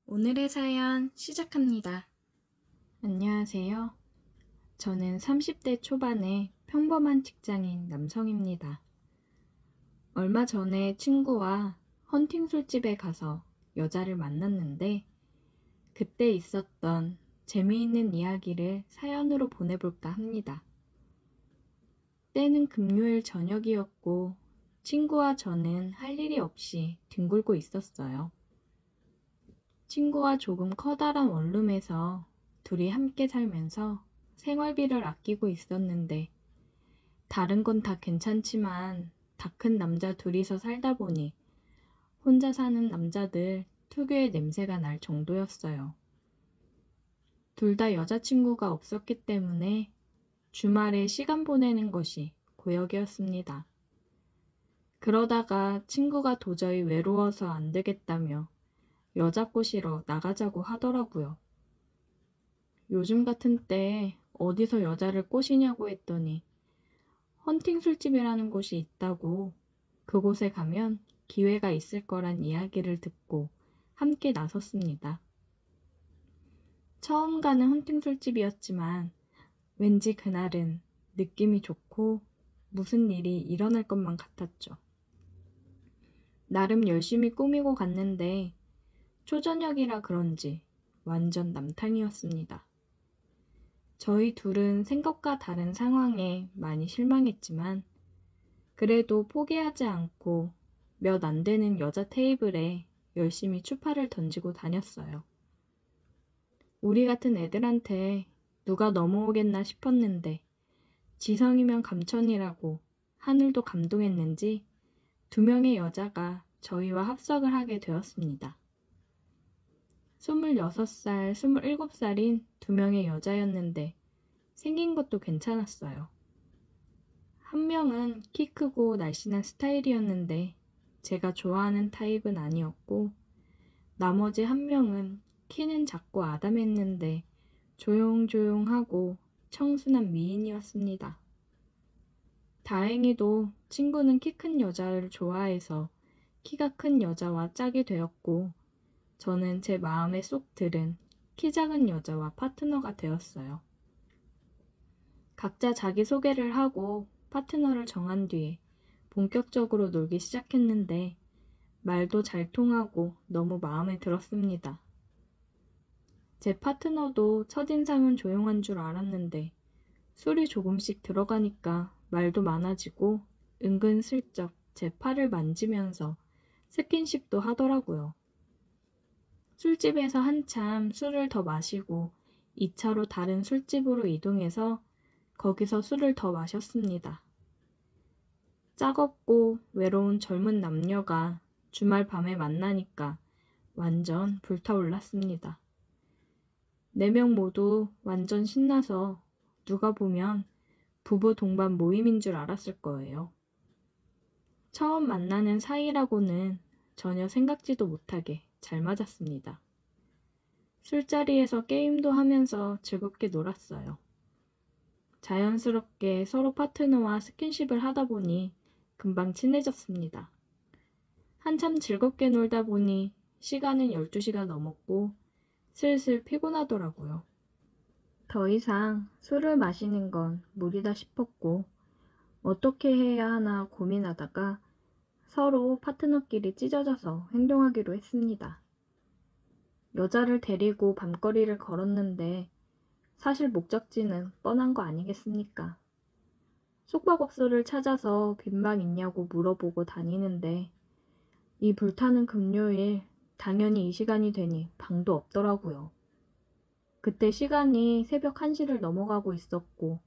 오늘의 사연 시작합니다. 안녕하세요. 저는 30대 초반의 평범한 직장인 남성입니다. 얼마 전에 친구와 헌팅 술집에 가서 여자를 만났는데 그때 있었던 재미있는 이야기를 사연으로 보내볼까 합니다. 때는 금요일 저녁이었고 친구와 저는 할 일이 없이 뒹굴고 있었어요. 친구와 조금 커다란 원룸에서 둘이 함께 살면서 생활비를 아끼고 있었는데 다른 건 다 괜찮지만 다 큰 남자 둘이서 살다 보니 혼자 사는 남자들 특유의 냄새가 날 정도였어요. 둘 다 여자친구가 없었기 때문에 주말에 시간 보내는 것이 고역이었습니다. 그러다가 친구가 도저히 외로워서 안 되겠다며 여자 꼬시러 나가자고 하더라고요. 요즘 같은 때에 어디서 여자를 꼬시냐고 했더니 헌팅 술집이라는 곳이 있다고 그곳에 가면 기회가 있을 거란 이야기를 듣고 함께 나섰습니다. 처음 가는 헌팅 술집이었지만 왠지 그날은 느낌이 좋고 무슨 일이 일어날 것만 같았죠. 나름 열심히 꾸미고 갔는데 초저녁이라 그런지 완전 남탕이었습니다. 저희 둘은 생각과 다른 상황에 많이 실망했지만 그래도 포기하지 않고 몇 안 되는 여자 테이블에 열심히 추파를 던지고 다녔어요. 우리 같은 애들한테 누가 넘어오겠나 싶었는데 지성이면 감천이라고 하늘도 감동했는지 2명의 여자가 저희와 합석을 하게 되었습니다. 26살, 27살인 2명의 여자였는데 생긴 것도 괜찮았어요. 한 명은 키 크고 날씬한 스타일이었는데 제가 좋아하는 타입은 아니었고 나머지 한 명은 키는 작고 아담했는데 조용조용하고 청순한 미인이었습니다. 다행히도 친구는 키 큰 여자를 좋아해서 키가 큰 여자와 짝이 되었고 저는 제 마음에 쏙 들은 키 작은 여자와 파트너가 되었어요. 각자 자기소개를 하고 파트너를 정한 뒤에 본격적으로 놀기 시작했는데 말도 잘 통하고 너무 마음에 들었습니다. 제 파트너도 첫인상은 조용한 줄 알았는데 술이 조금씩 들어가니까 말도 많아지고 은근슬쩍 제 팔을 만지면서 스킨십도 하더라고요. 술집에서 한참 술을 더 마시고 2차로 다른 술집으로 이동해서 거기서 술을 더 마셨습니다. 짝없고 외로운 젊은 남녀가 주말 밤에 만나니까 완전 불타올랐습니다. 4명 모두 완전 신나서 누가 보면 부부 동반 모임인 줄 알았을 거예요. 처음 만나는 사이라고는 전혀 생각지도 못하게 잘 맞았습니다. 술자리에서 게임도 하면서 즐겁게 놀았어요. 자연스럽게 서로 파트너와 스킨십을 하다 보니 금방 친해졌습니다. 한참 즐겁게 놀다 보니 시간은 12시가 넘었고 슬슬 피곤하더라고요. 더 이상 술을 마시는 건 무리다 싶었고 어떻게 해야 하나 고민하다가 서로 파트너끼리 찢어져서 행동하기로 했습니다. 여자를 데리고 밤거리를 걸었는데 사실 목적지는 뻔한 거 아니겠습니까? 숙박업소를 찾아서 빈방 있냐고 물어보고 다니는데 이 불타는 금요일 당연히 이 시간이 되니 방도 없더라고요. 그때 시간이 새벽 1시를 넘어가고 있었고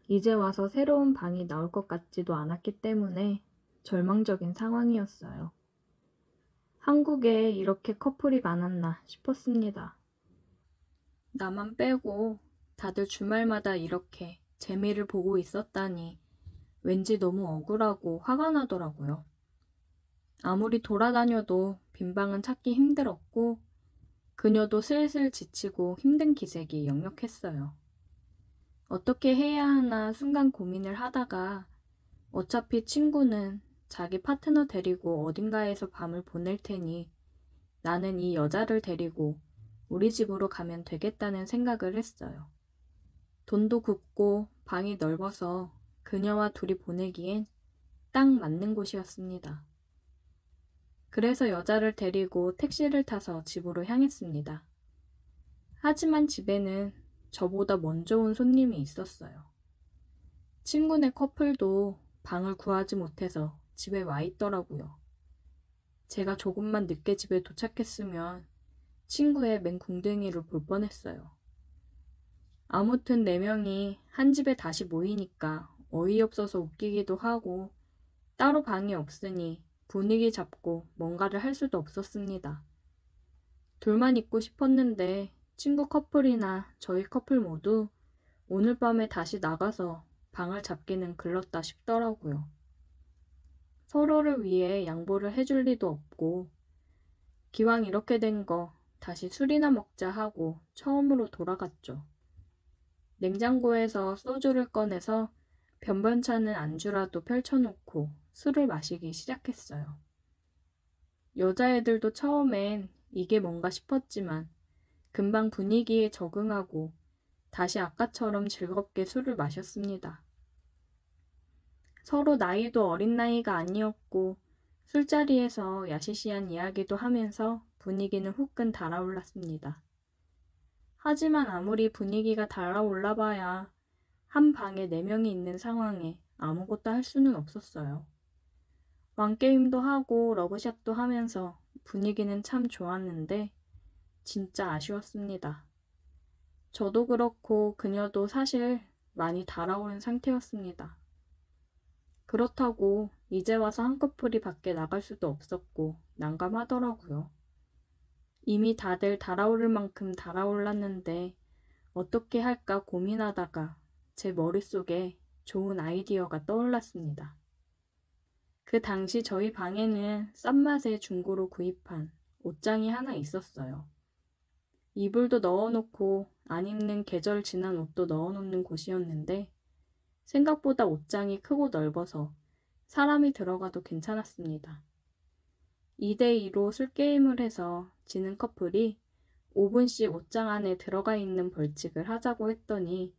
이제 와서 새로운 방이 나올 것 같지도 않았기 때문에 절망적인 상황이었어요. 한국에 이렇게 커플이 많았나 싶었습니다. 나만 빼고 다들 주말마다 이렇게 재미를 보고 있었다니 왠지 너무 억울하고 화가 나더라고요. 아무리 돌아다녀도 빈방은 찾기 힘들었고 그녀도 슬슬 지치고 힘든 기색이 역력했어요. 어떻게 해야 하나 순간 고민을 하다가 어차피 친구는 자기 파트너 데리고 어딘가에서 밤을 보낼 테니 나는 이 여자를 데리고 우리 집으로 가면 되겠다는 생각을 했어요. 돈도 굽고 방이 넓어서 그녀와 둘이 보내기엔 딱 맞는 곳이었습니다. 그래서 여자를 데리고 택시를 타서 집으로 향했습니다. 하지만 집에는 저보다 먼저 온 손님이 있었어요. 친구네 커플도 방을 구하지 못해서 집에 와 있더라고요. 제가 조금만 늦게 집에 도착했으면 친구의 맹궁댕이를 볼 뻔했어요. 아무튼 4명이 한 집에 다시 모이니까 어이없어서 웃기기도 하고 따로 방이 없으니 분위기 잡고 뭔가를 할 수도 없었습니다. 둘만 있고 싶었는데 친구 커플이나 저희 커플 모두 오늘 밤에 다시 나가서 방을 잡기는 글렀다 싶더라고요. 서로를 위해 양보를 해줄 리도 없고 기왕 이렇게 된 거 다시 술이나 먹자 하고 처음으로 돌아갔죠. 냉장고에서 소주를 꺼내서 변변찮은 안주라도 펼쳐놓고 술을 마시기 시작했어요. 여자애들도 처음엔 이게 뭔가 싶었지만 금방 분위기에 적응하고 다시 아까처럼 즐겁게 술을 마셨습니다. 서로 나이도 어린 나이가 아니었고 술자리에서 야시시한 이야기도 하면서 분위기는 후끈 달아올랐습니다. 하지만 아무리 분위기가 달아올라 봐야 한 방에 4명이 있는 상황에 아무것도 할 수는 없었어요. 왕게임도 하고 러브샷도 하면서 분위기는 참 좋았는데 진짜 아쉬웠습니다. 저도 그렇고 그녀도 사실 많이 달아오른 상태였습니다. 그렇다고 이제 와서 한 커플이 밖에 나갈 수도 없었고 난감하더라고요. 이미 다들 달아오를 만큼 달아올랐는데 어떻게 할까 고민하다가 제 머릿속에 좋은 아이디어가 떠올랐습니다. 그 당시 저희 방에는 싼 맛에 중고로 구입한 옷장이 하나 있었어요. 이불도 넣어놓고 안 입는 계절 지난 옷도 넣어놓는 곳이었는데 생각보다 옷장이 크고 넓어서 사람이 들어가도 괜찮았습니다. 2대2로 술게임을 해서 지는 커플이 5분씩 옷장 안에 들어가 있는 벌칙을 하자고 했더니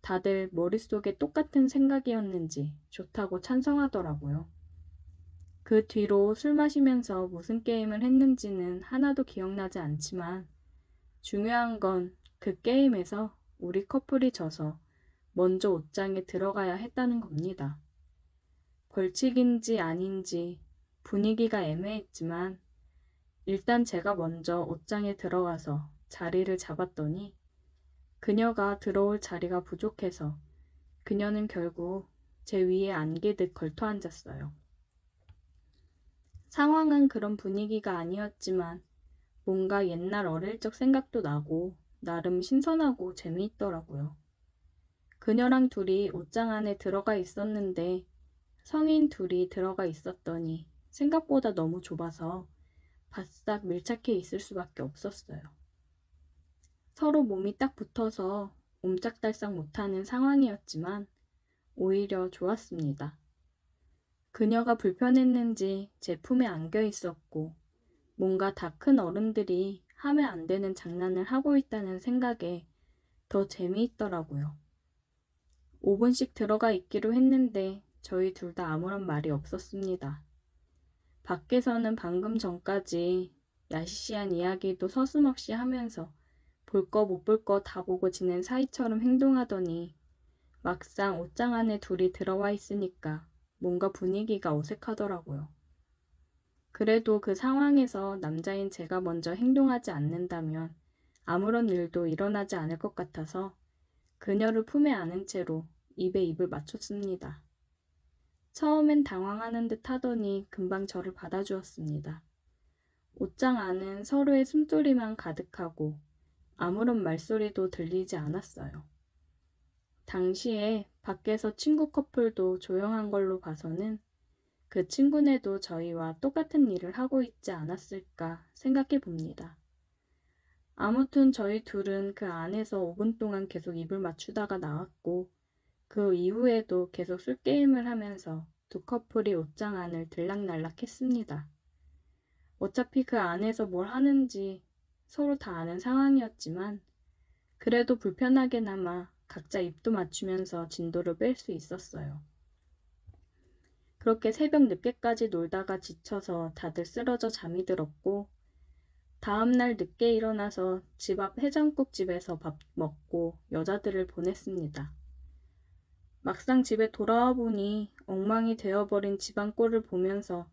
다들 머릿속에 똑같은 생각이었는지 좋다고 찬성하더라고요. 그 뒤로 술 마시면서 무슨 게임을 했는지는 하나도 기억나지 않지만 중요한 건 그 게임에서 우리 커플이 져서 먼저 옷장에 들어가야 했다는 겁니다. 벌칙인지 아닌지 분위기가 애매했지만 일단 제가 먼저 옷장에 들어가서 자리를 잡았더니 그녀가 들어올 자리가 부족해서 그녀는 결국 제 위에 안기듯 걸터 앉았어요. 상황은 그런 분위기가 아니었지만 뭔가 옛날 어릴 적 생각도 나고 나름 신선하고 재미있더라고요. 그녀랑 둘이 옷장 안에 들어가 있었는데 성인 둘이 들어가 있었더니 생각보다 너무 좁아서 바싹 밀착해 있을 수밖에 없었어요. 서로 몸이 딱 붙어서 옴짝달싹 못하는 상황이었지만 오히려 좋았습니다. 그녀가 불편했는지 제 품에 안겨 있었고 뭔가 다 큰 어른들이 하면 안 되는 장난을 하고 있다는 생각에 더 재미있더라고요. 5분씩 들어가 있기로 했는데 저희 둘 다 아무런 말이 없었습니다. 밖에서는 방금 전까지 야시시한 이야기도 서슴없이 하면서 볼 거 못 볼 거 다 보고 지낸 사이처럼 행동하더니 막상 옷장 안에 둘이 들어와 있으니까 뭔가 분위기가 어색하더라고요. 그래도 그 상황에서 남자인 제가 먼저 행동하지 않는다면 아무런 일도 일어나지 않을 것 같아서 그녀를 품에 안은 채로 입에 입을 맞췄습니다. 처음엔 당황하는 듯 하더니 금방 저를 받아주었습니다. 옷장 안은 서로의 숨소리만 가득하고 아무런 말소리도 들리지 않았어요. 당시에 밖에서 친구 커플도 조용한 걸로 봐서는 그 친구네도 저희와 똑같은 일을 하고 있지 않았을까 생각해 봅니다. 아무튼 저희 둘은 그 안에서 5분 동안 계속 입을 맞추다가 나왔고 그 이후에도 계속 술게임을 하면서 두 커플이 옷장 안을 들락날락 했습니다. 어차피 그 안에서 뭘 하는지 서로 다 아는 상황이었지만 그래도 불편하게나마 각자 입도 맞추면서 진도를 뺄 수 있었어요. 그렇게 새벽 늦게까지 놀다가 지쳐서 다들 쓰러져 잠이 들었고 다음날 늦게 일어나서 집 앞 해장국집에서 밥 먹고 여자들을 보냈습니다. 막상 집에 돌아와 보니 엉망이 되어버린 집안 꼴을 보면서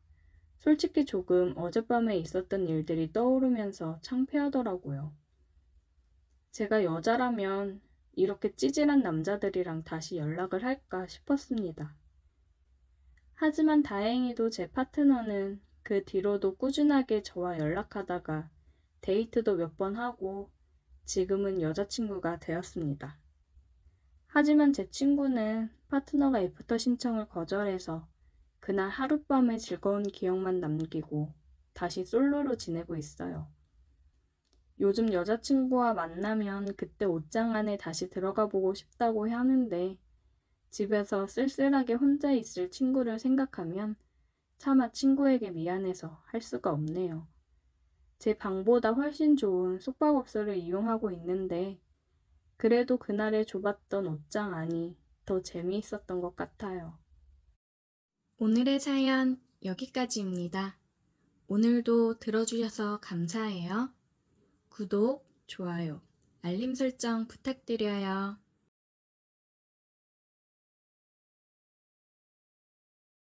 솔직히 조금 어젯밤에 있었던 일들이 떠오르면서 창피하더라고요. 제가 여자라면 이렇게 찌질한 남자들이랑 다시 연락을 할까 싶었습니다. 하지만 다행히도 제 파트너는 그 뒤로도 꾸준하게 저와 연락하다가 데이트도 몇 번 하고 지금은 여자친구가 되었습니다. 하지만 제 친구는 파트너가 애프터 신청을 거절해서 그날 하룻밤의 즐거운 기억만 남기고 다시 솔로로 지내고 있어요. 요즘 여자친구와 만나면 그때 옷장 안에 다시 들어가 보고 싶다고 하는데 집에서 쓸쓸하게 혼자 있을 친구를 생각하면 차마 친구에게 미안해서 할 수가 없네요. 제 방보다 훨씬 좋은 숙박업소를 이용하고 있는데 그래도 그날의 좁았던 옷장 안이 더 재미있었던 것 같아요. 오늘의 사연 여기까지입니다. 오늘도 들어주셔서 감사해요. 구독, 좋아요, 알림 설정 부탁드려요.